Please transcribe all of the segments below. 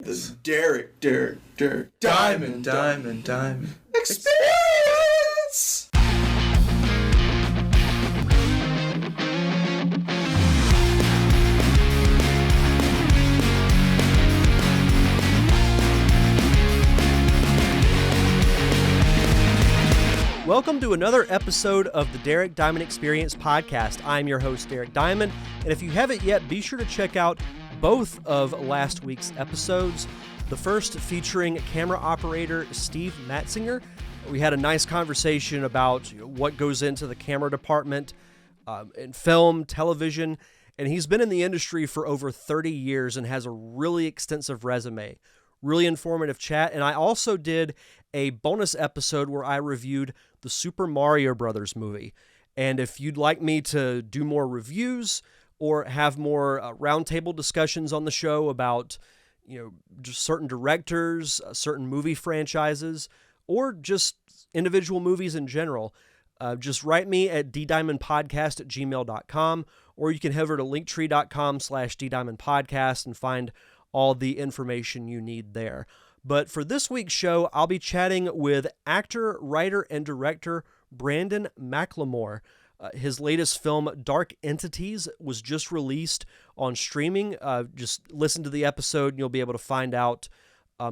the Derek Diamond Experience! Welcome to another episode of the Derek Diamond Experience podcast. I'm your host, Derek Diamond, and if you haven't yet, be sure to check out both of last week's episodes. The first featuring camera operator Steve Matzinger. We had a nice conversation about what goes into the camera department in film, television, and he's been in the industry for over 30 years and has a really extensive resume. Really informative chat, and I also did a bonus episode where I reviewed the Super Mario Brothers movie. And if you'd like me to do more reviews or have more roundtable discussions on the show about, just certain directors, certain movie franchises, or just individual movies in general, just write me at ddiamondpodcast@gmail.com, or you can head over to linktree.com/ddiamondpodcast and find all the information you need there. But for this week's show, I'll be chatting with actor, writer, and director Brandon McLemore. His latest film, Dark Entities, was just released on streaming. Just listen to the episode and you'll be able to find out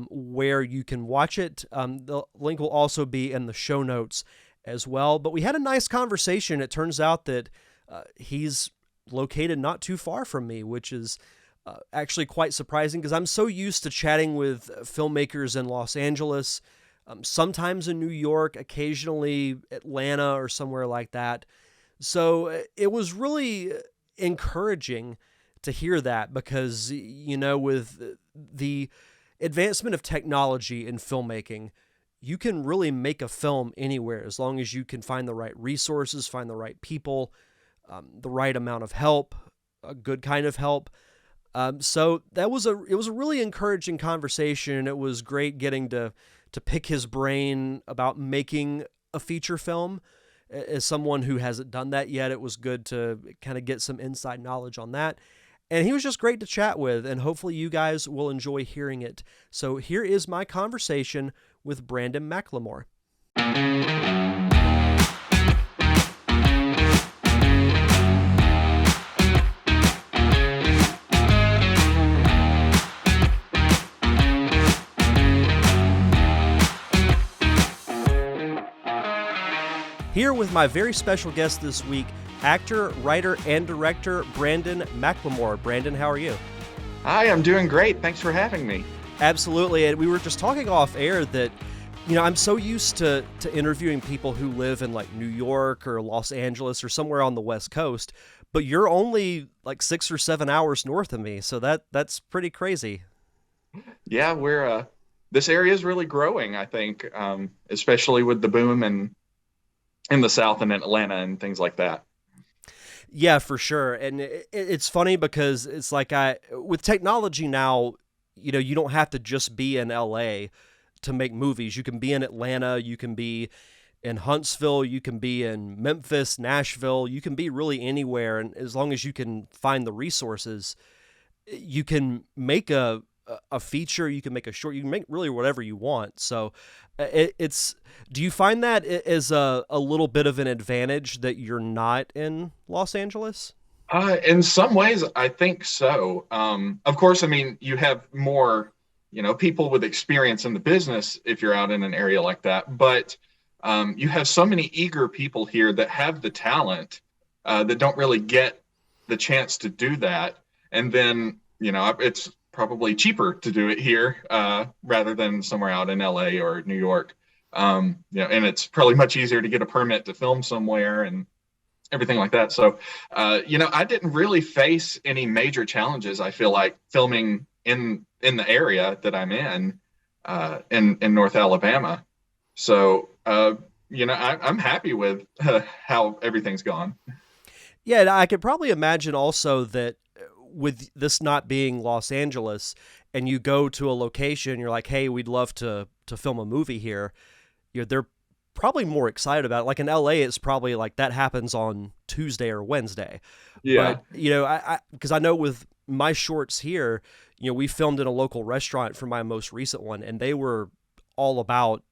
where you can watch it. The link will also be in the show notes as well. But we had a nice conversation. It turns out that he's located not too far from me, which is actually quite surprising because I'm so used to chatting with filmmakers in Los Angeles, sometimes in New York, occasionally Atlanta or somewhere like that. So it was really encouraging to hear that because, with the advancement of technology in filmmaking, you can really make a film anywhere as long as you can find the right resources, find the right people, the right amount of help, a good kind of help. So it was a really encouraging conversation. It was great getting to pick his brain about making a feature film. As someone who hasn't done that yet, it was good to kind of get some inside knowledge on that. And he was just great to chat with, and hopefully you guys will enjoy hearing it. So here is my conversation with Brandon McLemore. Here with my very special guest this week, actor, writer, and director Brandon McLemore. Brandon, how are you? Hi, I'm doing great. Thanks for having me. Absolutely. And we were just talking off air that, I'm so used to interviewing people who live in like New York or Los Angeles or somewhere on the West Coast, but you're only like 6 or 7 hours north of me. So that's pretty crazy. Yeah, this area is really growing, I think, especially with the boom in the South and in Atlanta and things like that. Yeah, for sure. And it's funny because it's like with technology now, you don't have to just be in LA to make movies. You can be in Atlanta, you can be in Huntsville, you can be in Memphis, Nashville, you can be really anywhere. And as long as you can find the resources, you can make a feature, you can make a short, you can make really whatever you want. So do you find that as a little bit of an advantage that you're not in Los Angeles? In some ways, I think so. Of course, you have more, people with experience in the business if you're out in an area like that. But you have so many eager people here that have the talent that don't really get the chance to do that. And then, it's probably cheaper to do it here rather than somewhere out in LA or New York. And it's probably much easier to get a permit to film somewhere and everything like that. So, I didn't really face any major challenges. I feel like filming in the area that I'm in North Alabama. So, I'm happy with how everything's gone. Yeah, I could probably imagine also that with this not being Los Angeles and you go to a location, you're like, hey, we'd love to film a movie here. They're probably more excited about it. Like in LA, it's probably like that happens on Tuesday or Wednesday. Yeah. But, because I know with my shorts here, we filmed in a local restaurant for my most recent one, and they were all about,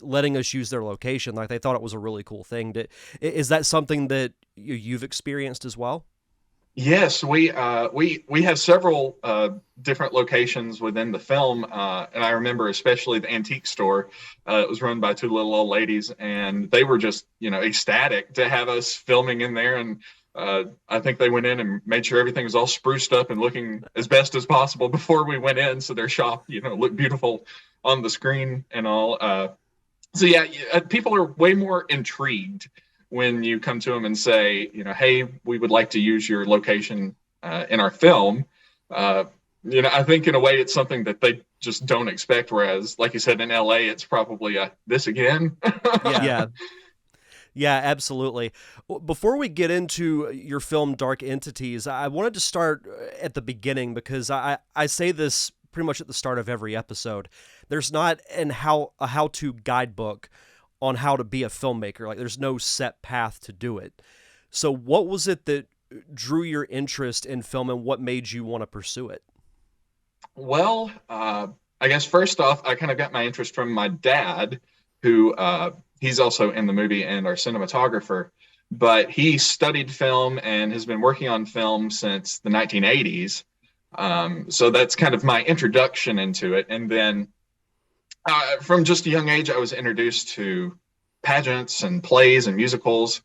letting us use their location. Like, they thought it was a really cool thing. Is that something that you've experienced as well? Yes, we have several different locations within the film, and I remember especially the antique store. It was run by two little old ladies, and they were just ecstatic to have us filming in there. And I think they went in and made sure everything was all spruced up and looking as best as possible before we went in, so their shop looked beautiful on the screen and all. So yeah, people are way more intrigued when you come to them and say, hey, we would like to use your location in our film. I think in a way it's something that they just don't expect. Whereas, like you said, in LA, it's probably this again. Yeah. Yeah, absolutely. Before we get into your film Dark Entities, I wanted to start at the beginning, because I say this pretty much at the start of every episode. There's not a how-to guidebook on how to be a filmmaker. Like, there's no set path to do it. So what was it that drew your interest in film, and what made you want to pursue it? Well, I guess first off, I kind of got my interest from my dad, who he's also in the movie and our cinematographer, but he studied film and has been working on film since the 1980s. So that's kind of my introduction into it. And then from just a young age, I was introduced to pageants and plays and musicals.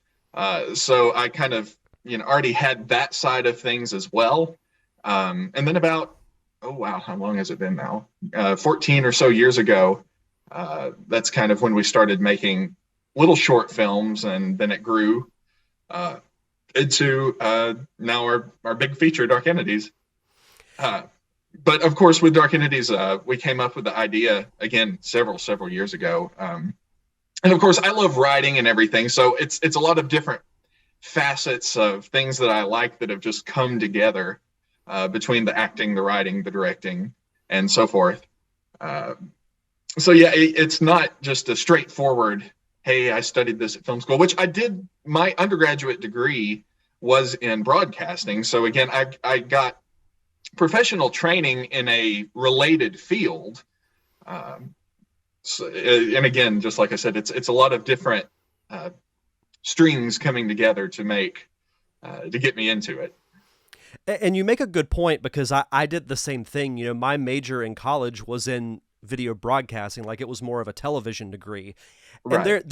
So I kind of, already had that side of things as well. And then about, oh wow, how long has it been now? 14 or so years ago, that's kind of when we started making little short films, and then it grew into now our big feature, Dark Entities. But of course, with Dark Entities, we came up with the idea again several years ago. And of course, I love writing and everything, so it's a lot of different facets of things that I like that have just come together between the acting, the writing, the directing, and so forth. So yeah, it's not just a straightforward, hey, I studied this at film school, which I did. My undergraduate degree was in broadcasting. So again, I got professional training in a related field. And again, just like I said, it's a lot of different strings coming together to get me into it. And you make a good point, because I did the same thing. My major in college was in video broadcasting. Like, it was more of a television degree. Right. And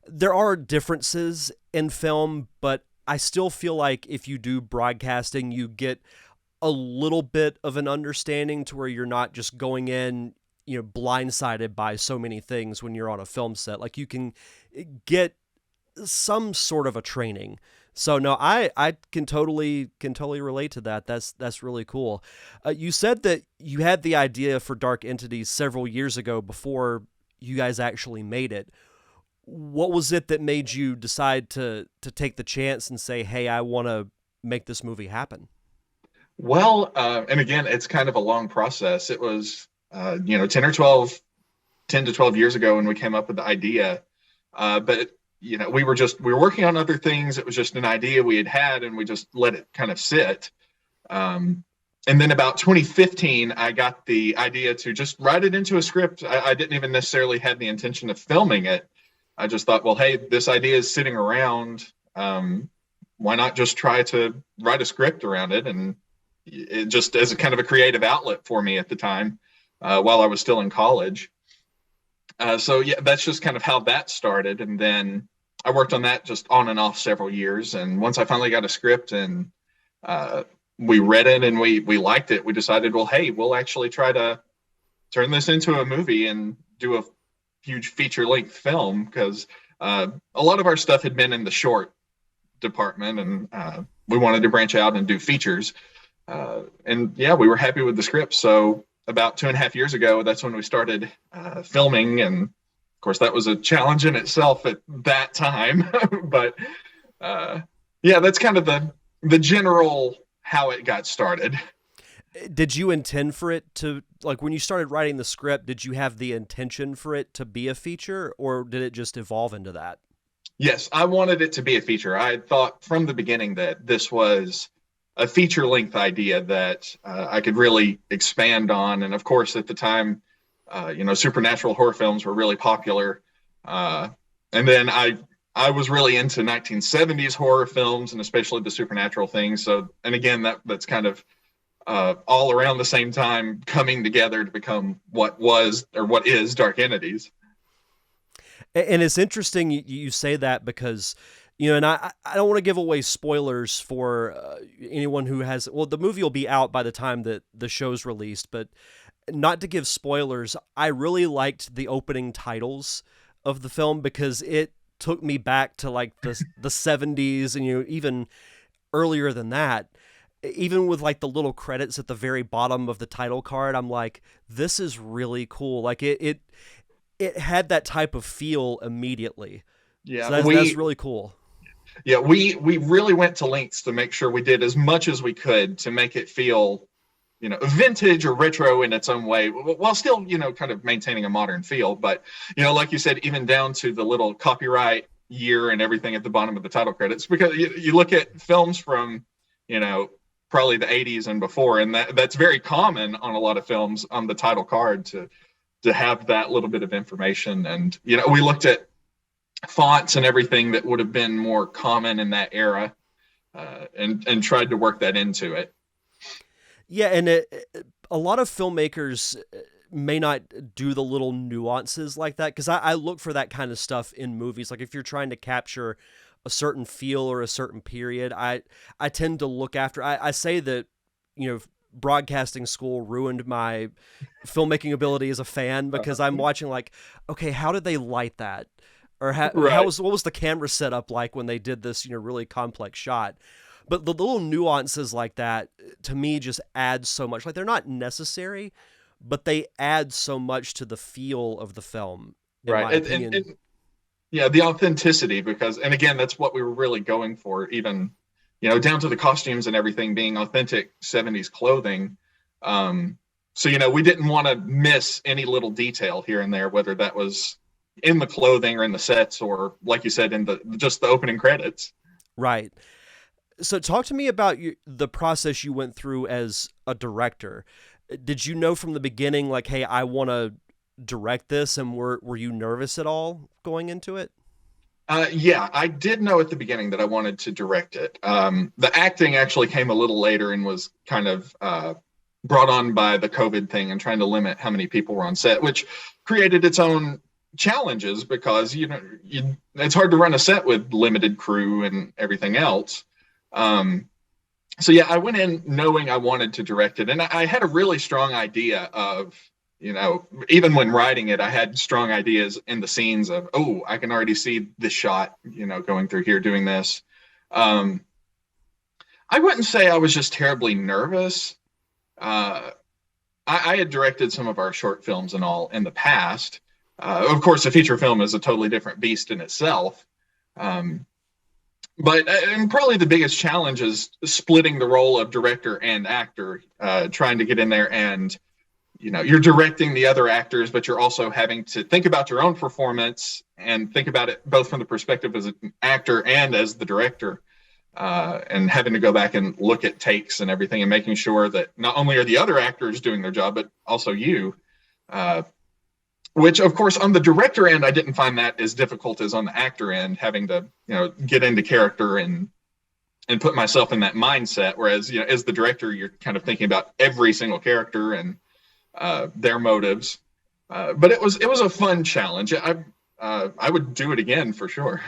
there are differences in film, but I still feel like if you do broadcasting, you get a little bit of an understanding to where you're not just going in, blindsided by so many things when you're on a film set. Like, you can get some sort of a training. So no, I can totally relate to that. That's really cool. You said that you had the idea for Dark Entities several years ago before you guys actually made it. What was it that made you decide to take the chance and say, hey, I want to make this movie happen? Well, and again, it's kind of a long process. It was 10 to 12 years ago when we came up with the idea. But we were working on other things. It was just an idea we had, and we just let it kind of sit. And then about 2015, I got the idea to just write it into a script. I didn't even necessarily have the intention of filming it. I just thought, well, hey, this idea is sitting around. Why not just try to write a script around it? And it just as a kind of a creative outlet for me at the time, while I was still in college. So yeah, that's just kind of how that started. And then I worked on that just on and off several years. And once I finally got a script and we read it and we liked it, we decided, well, hey, we'll actually try to turn this into a movie and do a huge feature length film, because a lot of our stuff had been in the short department, and we wanted to branch out and do features. And yeah, we were happy with the script. So about 2.5 years ago, that's when we started filming. And of course, that was a challenge in itself at that time. But yeah, that's kind of the general how it got started. Did you intend for it to, like, when you started writing the script, did you have the intention for it to be a feature, or did it just evolve into that? Yes, I wanted it to be a feature. I thought from the beginning that this was a feature length idea that I could really expand on. And of course, at the time, supernatural horror films were really popular. And then I was really into 1970s horror films, and especially the supernatural things. So, and again, that's kind of all around the same time coming together to become what was or what is Dark Entities. And it's interesting you say that because, and I don't want to give away spoilers for anyone who has, well, the movie will be out by the time that the show's released, but not to give spoilers, I really liked the opening titles of the film because it took me back to like the 70s and, even earlier than that. Even with like the little credits at the very bottom of the title card, I'm like, this is really cool. Like it had that type of feel immediately. Yeah, so that's really cool. Yeah, we really went to lengths to make sure we did as much as we could to make it feel, vintage or retro in its own way, while still, kind of maintaining a modern feel. But, like you said, even down to the little copyright year and everything at the bottom of the title credits, because you look at films from, probably the 80s and before, and that's very common on a lot of films on the title card to have that little bit of information. And we looked at fonts and everything that would have been more common in that era, and tried to work that into it. Yeah, and a lot of filmmakers may not do the little nuances like that, because I look for that kind of stuff in movies. Like if you're trying to capture a certain feel or a certain period, I tend to look after. I say that, broadcasting school ruined my filmmaking ability as a fan, because I'm watching like, okay, how did they light that? Or what was the camera setup like when they did this, really complex shot? But the little nuances like that, to me, just add so much. Like they're not necessary, but they add so much to the feel of the film. Right. And yeah, the authenticity, because, and again, that's what we were really going for, even, down to the costumes and everything being authentic 70s clothing. So, we didn't want to miss any little detail here and there, whether that was in the clothing or in the sets, or like you said, in just the opening credits. Right. So talk to me about the process you went through as a director. Did you know from the beginning, like, hey, I want to direct this, and were you nervous at all going into it? Yeah, I did know at the beginning that I wanted to direct it. The acting actually came a little later and was kind of brought on by the COVID thing and trying to limit how many people were on set, which created its own challenges, because it's hard to run a set with limited crew and everything else. So yeah, I went in knowing I wanted to direct it, and I had a really strong idea of, even when writing it, I had strong ideas in the scenes of, oh, I can already see this shot, going through here doing this. I wouldn't say I was just terribly nervous. I had directed some of our short films and all in the past. Of course, a feature film is a totally different beast in itself. But and probably the biggest challenge is splitting the role of director and actor, trying to get in there and, you're directing the other actors, but you're also having to think about your own performance and think about it both from the perspective as an actor and as the director, and having to go back and look at takes and everything and making sure that not only are the other actors doing their job, but also you. Which, of course, on the director end, I didn't find that as difficult as on the actor end, having to, get into character and put myself in that mindset. Whereas, as the director, you're kind of thinking about every single character and their motives. But it was a fun challenge. I would do it again for sure.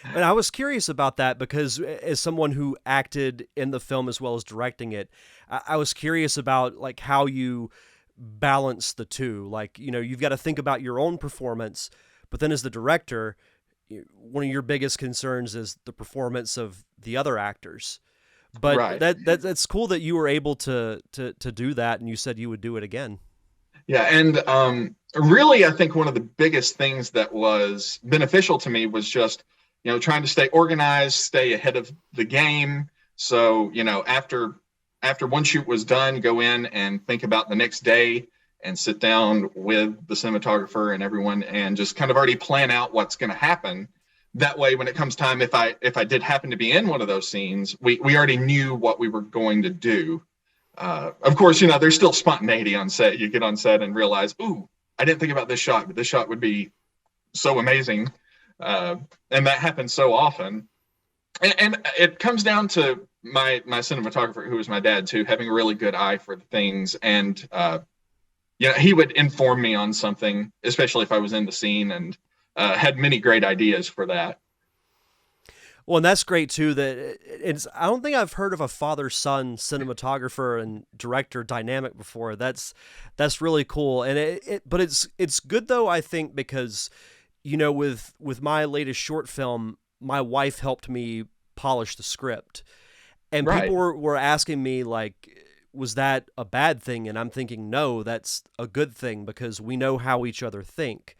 And I was curious about that because as someone who acted in the film as well as directing it, I was curious about like how you balance the two. Like, you've got to think about your own performance, but then as the director, one of your biggest concerns is the performance of the other actors. But right. That's cool that you were able to do that, and you said you would do it again. Yeah, and really, I think one of the biggest things that was beneficial to me was just, trying to stay organized, stay ahead of the game. So, after one shoot was done, go in and think about the next day and sit down with the cinematographer and everyone and just kind of already plan out what's going to happen. that way, when it comes time, if I did happen to be in one of those scenes, we already knew what we were going to do. Of course, there's still spontaneity on set. You get on set and realize, ooh, I didn't think about this shot, but this shot would be so amazing. And that happens so often. And it comes down to my cinematographer, who was my dad too, having a really good eye for things. And, he would inform me on something, especially if I was in the scene, and had many great ideas for that. Well, and that's great too. I don't think I've heard of a father-son cinematographer and director dynamic before. That's really cool. And but it's good though, I think, because with my latest short film, my wife helped me polish the script, and Right. people were asking me like, was that a bad thing? And I'm thinking, no, that's a good thing, because we know how each other think,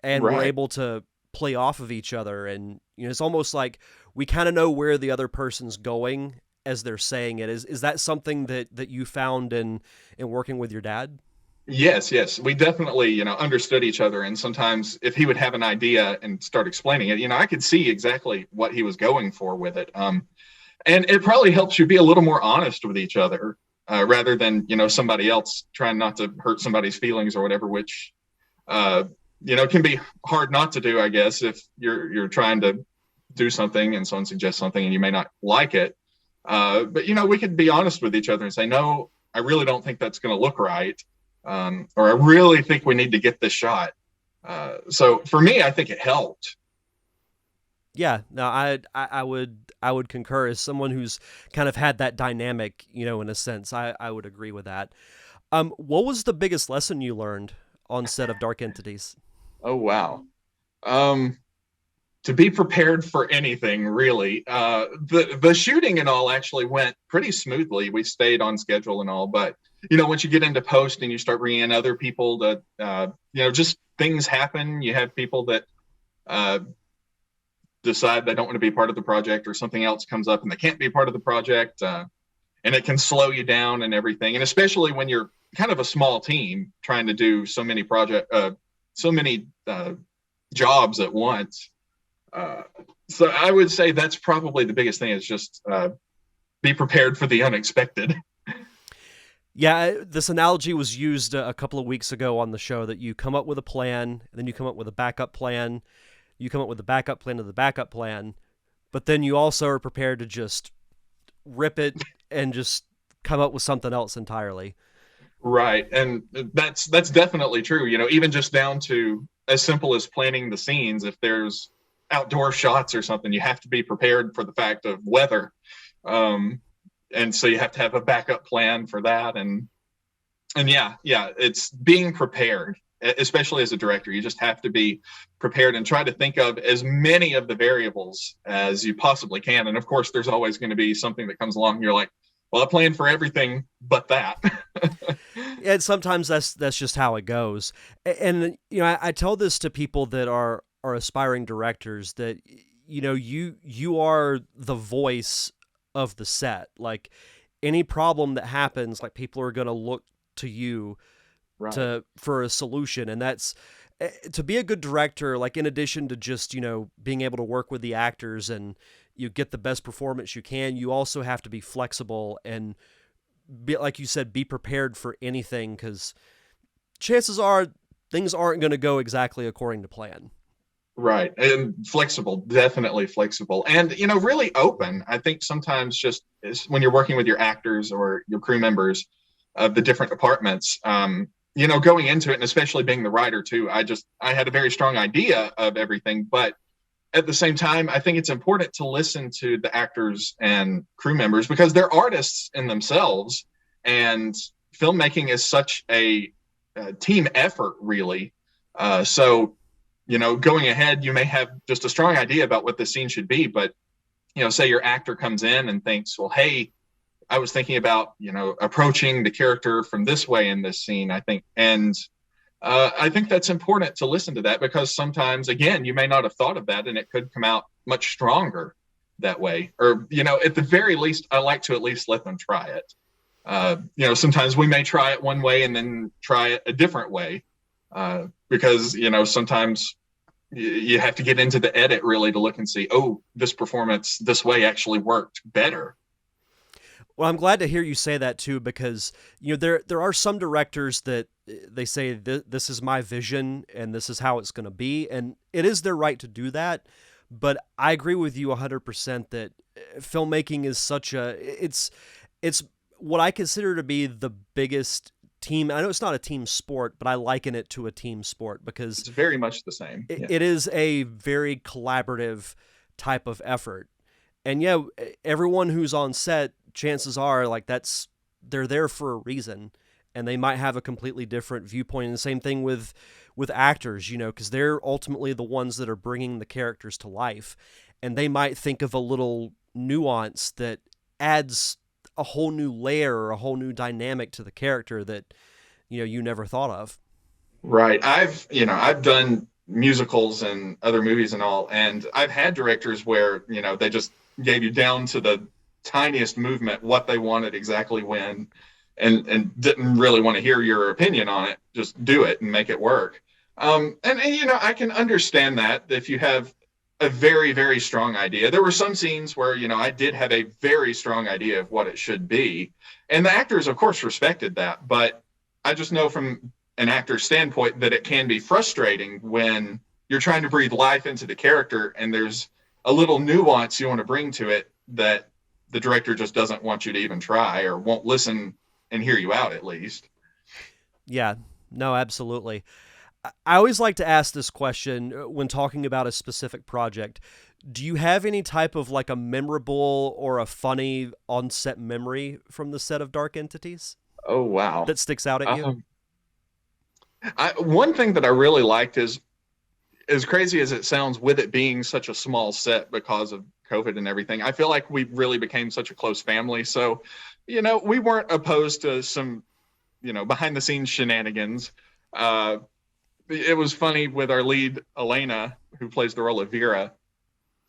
and we're Right. able to play off of each other. And it's almost like we kind of know where the other person's going as they're saying it. Is that something that you found in working with your dad? Yes. We definitely, understood each other. And sometimes if he would have an idea and start explaining it, I could see exactly what he was going for with it. And it probably helps you be a little more honest with each other, rather than, somebody else trying not to hurt somebody's feelings or whatever, which, can be hard not to do, I guess, if you're trying to do something and someone suggests something and you may not like it. But, we could be honest with each other and say, no, I really don't think that's going to look right. Or I really think we need to get this shot. So for me, I think it helped. Yeah, no, I would concur. As someone who's kind of had that dynamic, in a sense, I would agree with that. What was the biggest lesson you learned on set of Dark Entities? Oh, wow. To be prepared for anything, really. The shooting and all actually went pretty smoothly. We stayed on schedule and all, but once you get into post and you start bringing in other people that, just things happen. You have people that decide they don't want to be part of the project, or something else comes up and they can't be part of the project. And it can slow you down and everything. And especially when you're kind of a small team trying to do so many jobs at once. So I would say that's probably the biggest thing, is just be prepared for the unexpected. Yeah, this analogy was used a couple of weeks ago on the show, that you come up with a plan, and then you come up with a backup plan, you come up with a backup plan to the backup plan, but then you also are prepared to just rip it and just come up with something else entirely. Right. And that's definitely true. Even just down to as simple as planning the scenes. If there's outdoor shots or something, you have to be prepared for the fact of weather. And so you have to have a backup plan for that. And yeah, it's being prepared, especially as a director. You just have to be prepared and try to think of as many of the variables as you possibly can. And of course, there's always going to be something that comes along and you're like, well, I planned for everything but that. And sometimes that's just how it goes. And I tell this to people that are aspiring directors, that you are the voice of the set. Like, any problem that happens, like, people are going to look to you Right. for a solution. And that's to be a good director. Like, in addition to just being able to work with the actors and you get the best performance you can, you also have to be flexible and be, like you said, be prepared for anything, because chances are things aren't going to go exactly according to plan. Right. And flexible, definitely flexible. And, really open. I think sometimes just when you're working with your actors or your crew members of the different departments, going into it, and especially being the writer too, I had a very strong idea of everything, but at the same time, I think it's important to listen to the actors and crew members, because they're artists in themselves, and filmmaking is such a team effort, really. So, going ahead, you may have just a strong idea about what the scene should be, but, say your actor comes in and thinks, well, hey, I was thinking about, approaching the character from this way in this scene, I think. And I think that's important to listen to that, because sometimes, again, you may not have thought of that and it could come out much stronger that way. Or, at the very least, I like to at least let them try it. Sometimes we may try it one way and then try it a different way, because, sometimes, you have to get into the edit really to look and see, oh, this performance this way actually worked better. Well, I'm glad to hear you say that too, because there are some directors that they say this is my vision and this is how it's going to be, and it is their right to do that. But I agree with you 100% that filmmaking is it's what I consider to be the biggest team. I know it's not a team sport, but I liken it to a team sport because it's very much the same. It is a very collaborative type of effort. And yeah, everyone who's on set, chances are they're there for a reason, and they might have a completely different viewpoint. And the same thing with actors, because they're ultimately the ones that are bringing the characters to life, and they might think of a little nuance that adds a whole new layer or a whole new dynamic to the character that you never thought of. Right. I've done musicals and other movies and all, and I've had directors where they just gave you down to the tiniest movement what they wanted exactly when, and didn't really want to hear your opinion on it. Just do it and make it work. And I can understand that if you have a very, very strong idea. There were some scenes where I did have a very strong idea of what it should be, and the actors of course respected that. But I just know from an actor's standpoint that it can be frustrating when you're trying to breathe life into the character and there's a little nuance you want to bring to it that the director just doesn't want you to even try, or won't listen and hear you out at least. Yeah, no, absolutely. I always like to ask this question when talking about a specific project. Do you have any type of a memorable or a funny on-set memory from the set of Dark Entities? Oh, wow. That sticks out at you? One thing that I really liked is, as crazy as it sounds, with it being such a small set because of COVID and everything, I feel like we really became such a close family. So, we weren't opposed to some, behind the scenes shenanigans. It was funny with our lead, Elena, who plays the role of Vera,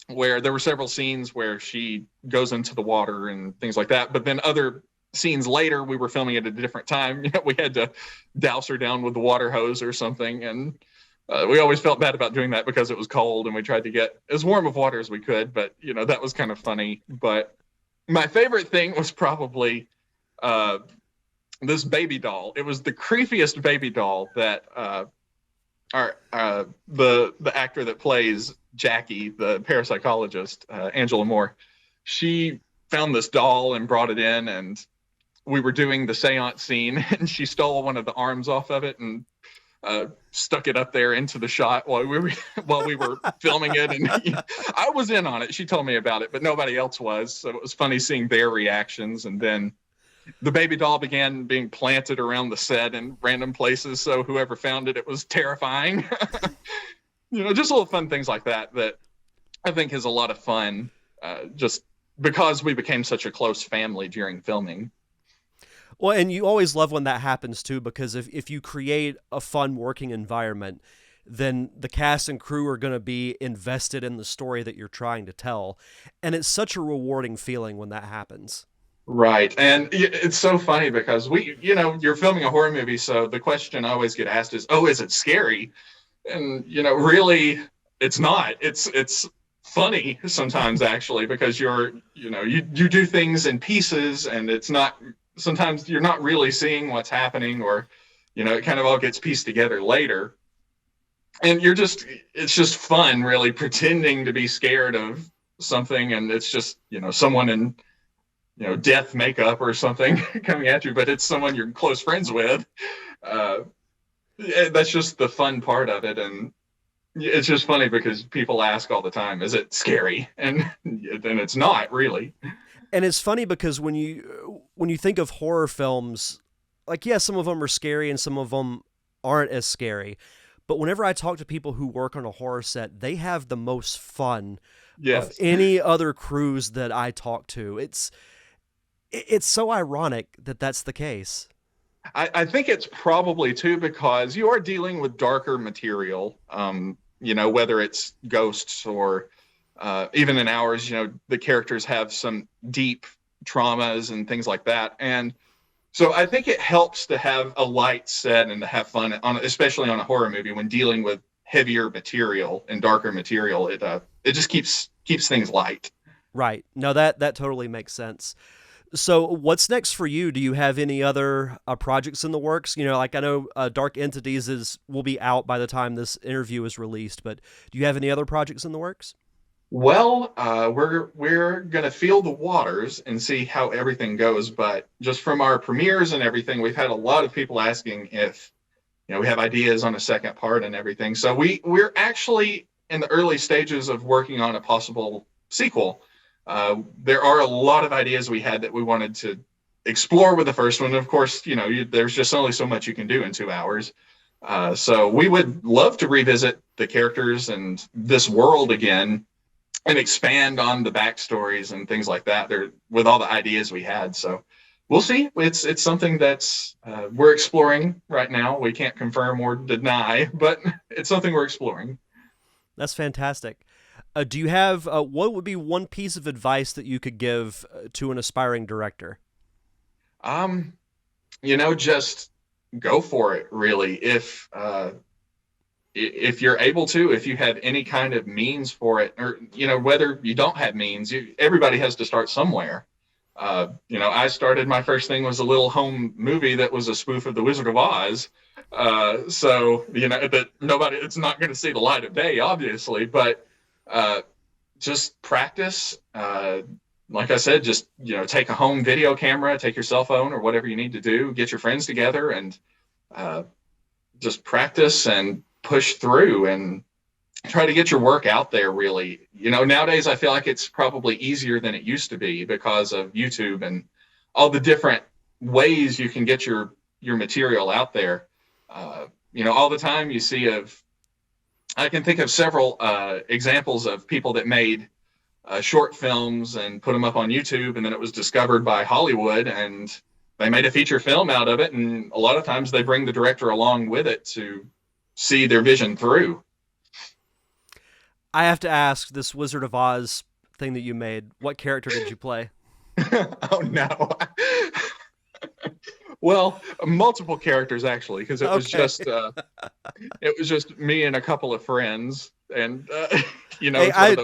where there were several scenes where she goes into the water and things like that. But then other scenes later, we were filming at a different time. We had to douse her down with the water hose or something. And we always felt bad about doing that because it was cold and we tried to get as warm of water as we could. But, that was kind of funny. But my favorite thing was probably this baby doll. It was the creepiest baby doll that the actor that plays Jackie, the parapsychologist, Angela Moore, she found this doll and brought it in, and we were doing the seance scene, and she stole one of the arms off of it and stuck it up there into the shot while we were filming it. And I was in on it. She told me about it, but nobody else was. So it was funny seeing their reactions. And then the baby doll began being planted around the set in random places. So whoever found it, it was terrifying. Just little fun things like that I think is a lot of fun, just because we became such a close family during filming. Well, and you always love when that happens too, because if you create a fun working environment, then the cast and crew are going to be invested in the story that you're trying to tell. And it's such a rewarding feeling when that happens. Right. And it's so funny because you're filming a horror movie. So the question I always get asked is, oh, is it scary? And, really, it's not. It's funny sometimes, actually, because you do things in pieces, and it's not, sometimes you're not really seeing what's happening, or, it kind of all gets pieced together later. And it's just fun, really, pretending to be scared of something. And it's just, someone in, death makeup or something coming at you, but it's someone you're close friends with. That's just the fun part of it. And it's just funny because people ask all the time, is it scary? And it's not really. And it's funny because when you think of horror films, some of them are scary and some of them aren't as scary. But whenever I talk to people who work on a horror set, they have the most fun of any other crews that I talk to. It's so ironic that that's the case. I think it's probably too because you are dealing with darker material, whether it's ghosts or even in ours, the characters have some deep traumas and things like that. And so I think it helps to have a light set and to have fun, especially on a horror movie when dealing with heavier material and darker material, it just keeps things light. Right. No, that totally makes sense. So what's next for you? Do you have any other projects in the works? Like I know Dark Entities will be out by the time this interview is released, but do you have any other projects in the works? Well, we're gonna feel the waters and see how everything goes. But just from our premieres and everything, we've had a lot of people asking if we have ideas on a second part and everything. So we're actually in the early stages of working on a possible sequel. There are a lot of ideas we had that we wanted to explore with the first one. Of course, there's just only so much you can do in 2 hours. So we would love to revisit the characters and this world again and expand on the backstories and things like that there with all the ideas we had. So we'll see. It's something that's we're exploring right now. We can't confirm or deny, but it's something we're exploring. That's fantastic. Do you have what would be one piece of advice that you could give to an aspiring director? Just go for it. Really, if you're able to, if you have any kind of means for it, or whether you don't have means, everybody has to start somewhere. I started, my first thing was a little home movie that was a spoof of The Wizard of Oz. So that it's not going to see the light of day, obviously, but just practice. Like I said, just take a home video camera, take your cell phone or whatever you need to do, get your friends together and just practice and push through and try to get your work out there. Really, nowadays I feel like it's probably easier than it used to be because of YouTube and all the different ways you can get your material out there. All the time you see I can think of several examples of people that made short films and put them up on YouTube, and then it was discovered by Hollywood and they made a feature film out of it. And a lot of times they bring the director along with it to see their vision through. I have to ask, this Wizard of Oz thing that you made, what character did you play? Oh no. Well, multiple characters actually, because it was just me and a couple of friends, and Hey,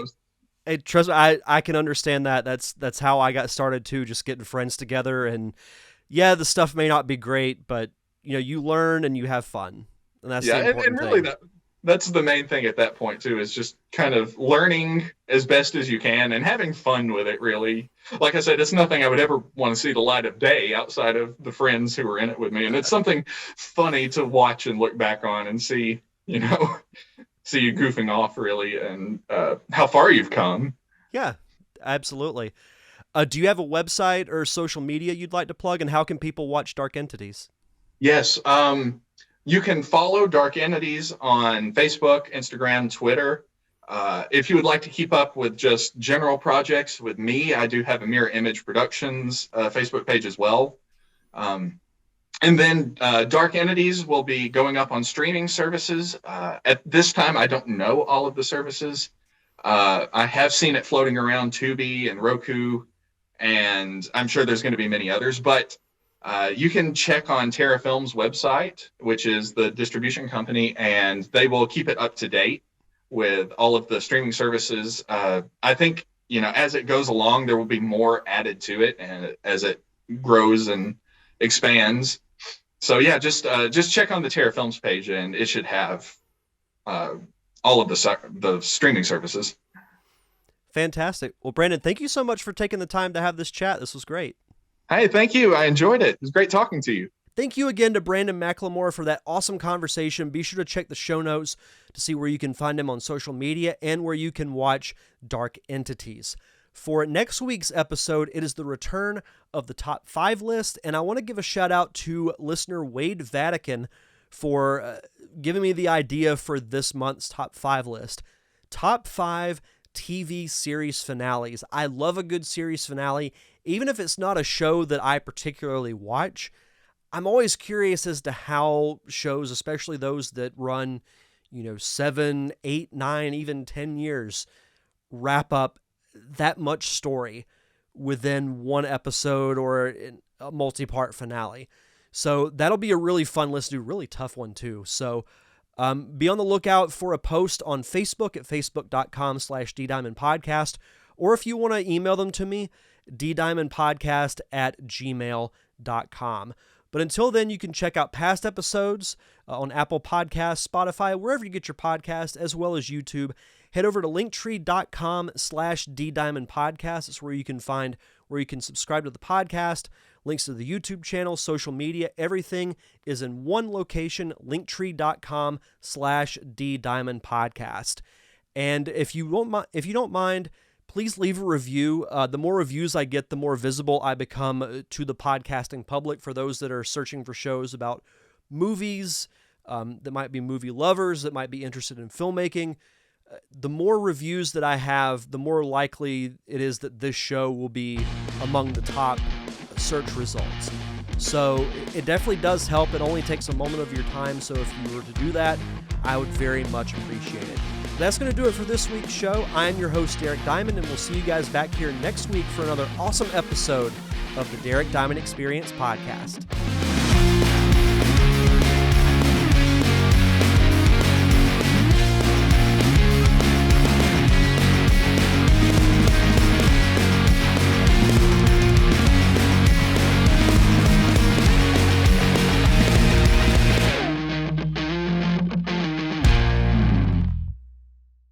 hey, trust me, I can understand that. That's how I got started too, just getting friends together. And yeah, the stuff may not be great, but you learn and you have fun, and that's the important and really thing. That's the main thing at that point too, is just kind of learning as best as you can and having fun with it. Really, like I said, it's nothing I would ever want to see the light of day outside of the friends who were in it with me, and it's something funny to watch and look back on and see see you goofing off really, and how far you've come. Yeah, absolutely. Do you have a website or social media you'd like to plug, and how can people watch Dark Entities? Yes. You can follow Dark Entities on Facebook, Instagram, Twitter. If you would like to keep up with just general projects with me, I do have a Mirror Image Productions Facebook page as well. And then Dark Entities will be going up on streaming services. At this time, I don't know all of the services. I have seen it floating around Tubi and Roku, and I'm sure there's going to be many others, but you can check on Terra Films' website, which is the distribution company, and they will keep it up to date with all of the streaming services. I think, as it goes along, there will be more added to it, and as it grows and expands. So yeah, just check on the Terra Films page, and it should have all of the streaming services. Fantastic. Well, Brandon, thank you so much for taking the time to have this chat. This was great. Hey, thank you. I enjoyed it. It was great talking to you. Thank you again to Brandon McLemore for that awesome conversation. Be sure to check the show notes to see where you can find him on social media and where you can watch Dark Entities. For next week's episode, it is the return of the top 5 list, and I want to give a shout out to listener Wade Vatican for giving me the idea for this month's top 5 list. Top 5 TV series finales. I love a good series finale. Even if it's not a show that I particularly watch, I'm always curious as to how shows, especially those that run, 7, 8, 9, even 10 years, wrap up that much story within one episode or a multi-part finale. So that'll be a really fun list to do, really tough one too. So Be on the lookout for a post on Facebook at facebook.com/ddiamondpodcast, or if you want to email them to me, ddiamondpodcast@gmail.com. But until then, you can check out past episodes on Apple Podcasts, Spotify, wherever you get your podcast, as well as YouTube. Head over to linktree.com/ddiamondpodcast. It's where you can subscribe to the podcast, links to the YouTube channel, social media. Everything is in one location, linktree.com/ddiamondpodcast. And if you don't mind, please leave a review. The more reviews I get, the more visible I become to the podcasting public. For those that are searching for shows about movies, that might be movie lovers, that might be interested in filmmaking, the more reviews that I have, the more likely it is that this show will be among the top search results. So it definitely does help. It only takes a moment of your time. So if you were to do that, I would very much appreciate it. That's going to do it for this week's show. I'm your host, Derek Diamond, and we'll see you guys back here next week for another awesome episode of the Derek Diamond Experience podcast.